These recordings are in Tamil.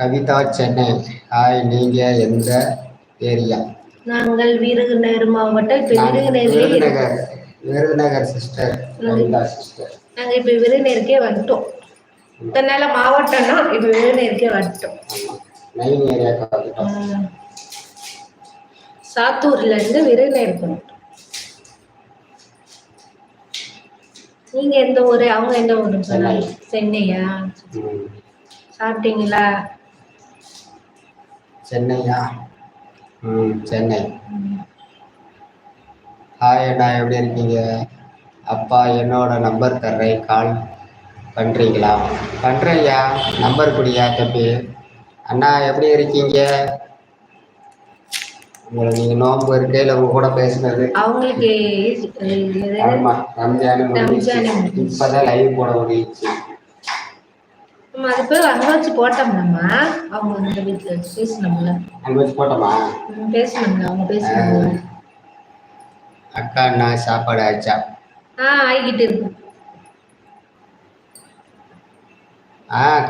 கவிதா சென்னை. ஹாய், நீங்கள் எந்த ஏரியா? நாங்கள் விருதுநகர் மாவட்டம். இப்போ விருதுநகர். Virudhunagar sister, Kavitha sister. நாங்கள் இப்போ விருதுநகருக்கே வந்துட்டோம். இதனால மாவட்டம்னா இப்போ விருதுநகருக்கே வந்துட்டோம். மெயின் ஏரியாவுக்கு வந்துட்டோம். சாத்தூர்லேருந்து விருதுநகருக்கு வந்துட்டோம். நீங்கள் எந்த ஊர்? அவங்க எந்த ஊர்? சென்னையா? சாப்பிட்டீங்களா? சென்னையா? சென்னை. ஹாய் அண்ணா, எப்படி இருக்கீங்க? அப்பா, என்னோட நம்பர் தர்றேன், கால் பண்ணுறீங்களா? பண்ணுறேன்யா, நம்பர் குடியா தம்பி. அண்ணா, எப்படி இருக்கீங்க? உங்களை நீங்கள் நோம்பு இருக்கையில் உங்க கூட பேசுனது அவங்களுக்கு ஆமாம், ரம்ஜானு இப்போதான் லைவ் போட முடியுச்சு. அது பேர் அங்கே வச்சு போட்டோம்னாம்மா. அவங்க அந்த வீட்டில் வச்சு பேசினோம்ல. அங்கே வச்சு போட்டோமா? பேசினோம்ல, அவங்க பேசினாங்க. அக்கா, அண்ணா சாப்பாடு ஆயிடுச்சா? ஆகிக்கிட்டு இருக்கு.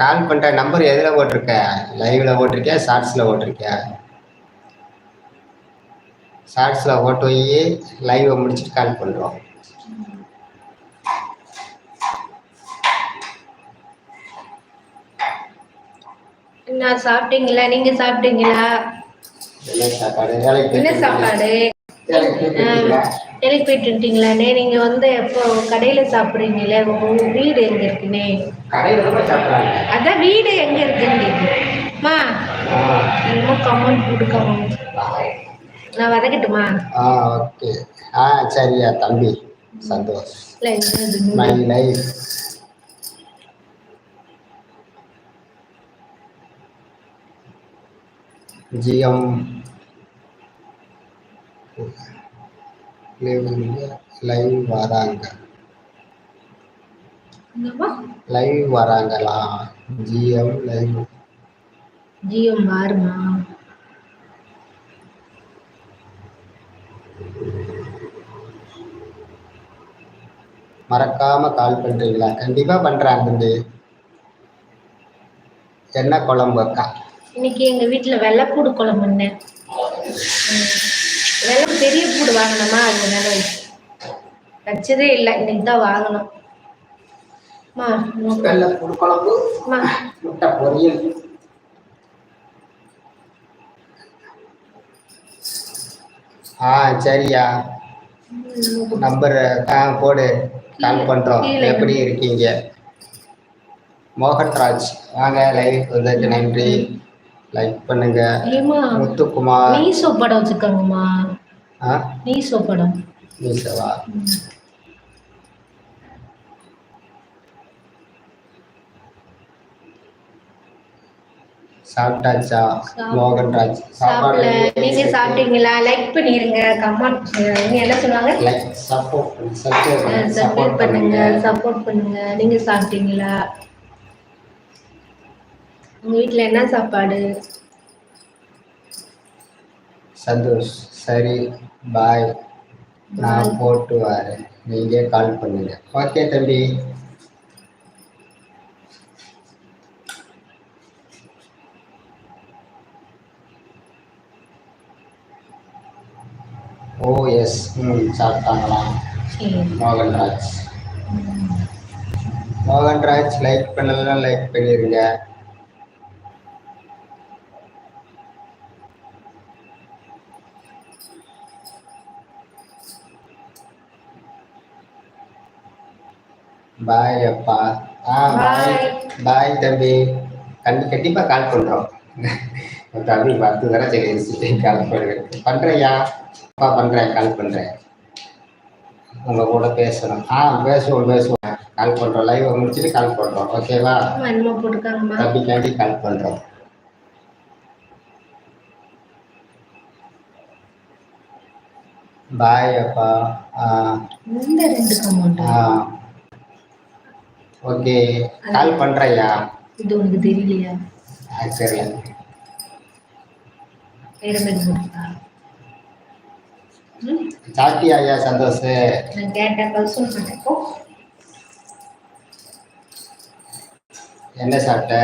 கால் பண்ணுற நம்பர் எதில் போட்டிருக்க? லைவில் போட்டிருக்கேன், ஷார்ட்ஸில் போட்டிருக்கேன். ஷார்ட்ஸில் போட்டு போய் லைவை முடிச்சுட்டு கால் பண்ணுறோம். என்ன சாப்பிட்டீங்களா? நீங்க சாப்பிட்டீங்களா? என்ன சாப்பாடு? வேலைக்கு போயிட்டு இருக்கீங்களாண்ணே? நீங்க வந்து எப்போ கடையில சாப்பிட்றீங்களே, உங்க வீடு எங்க இருக்குண்ணே? அதான் வீடு எங்க இருக்குன்னு என்னமோ கமெண்ட் கொடுக்காம. நான் வதக்கட்டுமா? ஓகே. சரியா தம்பி, சந்தோஷம். My life. ஜிஎம் லைவ் வராங்களா? GM live. ஜிஎம் மாறுமா? மறக்காம கால் பண்றீங்களா? கண்டிப்பா பண்றேன் தம்பி. என்ன குழம்பு அக்கா? இன்னைக்கு எங்க வீட்டுல வெள்ளைப்பூடு குழம்புன்னு. பெரிய பூடு வாங்கினோமா, அதனால வச்சதே இல்லை, இன்னைக்கு தான் வாங்கணும். வெள்ளைப்பூடு குழம்பு, முட்டை பொரியல். சரியா, நம்பர் போடு, கால் பண்றோம். எப்படி இருக்கீங்க? மோகன்ராஜ், வாங்க லைவ் வந்ததுக்கு நன்றி. லைக் பண்ணுங்க. முத்துக்குமார், மீசோ படம் வச்சுக்கோங்கம்மா. மீசோ படம். மீசோவா? சாப்பிட்டாச்சா? மோகன்ராஜ், சாப்பாடு. நீங்க சாப்பிட்டீங்களா? லைக் பண்ணிருங்க, கமெண்ட் நீங்க என்ன சொல்லுவாங்க? லைக் சப்போர்ட் பண்ணுங்க, சப்போர்ட் பண்ணுங்க. நீங்க சாப்பிட்டீங்களா? உங்க வீட்டுல என்ன சாப்பாடு? சந்தோஷ், சரி பாய், நான் போட்டு வரேன், நீங்க கால் பண்ணுங்க. ஓகே தம்பி. ஓ எஸ். சாப்பிட்டாங்களா? மோகன்ராஜ். மோகன்ராஜ், லைக் பண்ணலாம், லைக் பண்ணிருங்க. பாய் அப்பா. பாய் தம்பி. கண்டிப்பா கால் பண்றோம் தம்பி. 10 தடவை சரி கால் பண்றேன்யா. அப்பா பண்றேன், கால் பண்றேன். உங்க கூட பேசணும். பேசுவோம். கால் பண்றோம், லைவ் முடிச்சுட்டு கால் பண்றோம். ஓகேவா? தம்பிக்காண்டி கால் பண்றோம். பாய் அப்பா. ஓகே, கால் பண்றையா? இது உனக்கு தெரியலையா? சரி. சாப்பிட்டியா? சந்தோஷ், நான் கேட்டேன், கல்சூல் பண்ணேன். என்ன சாப்பிட்ட?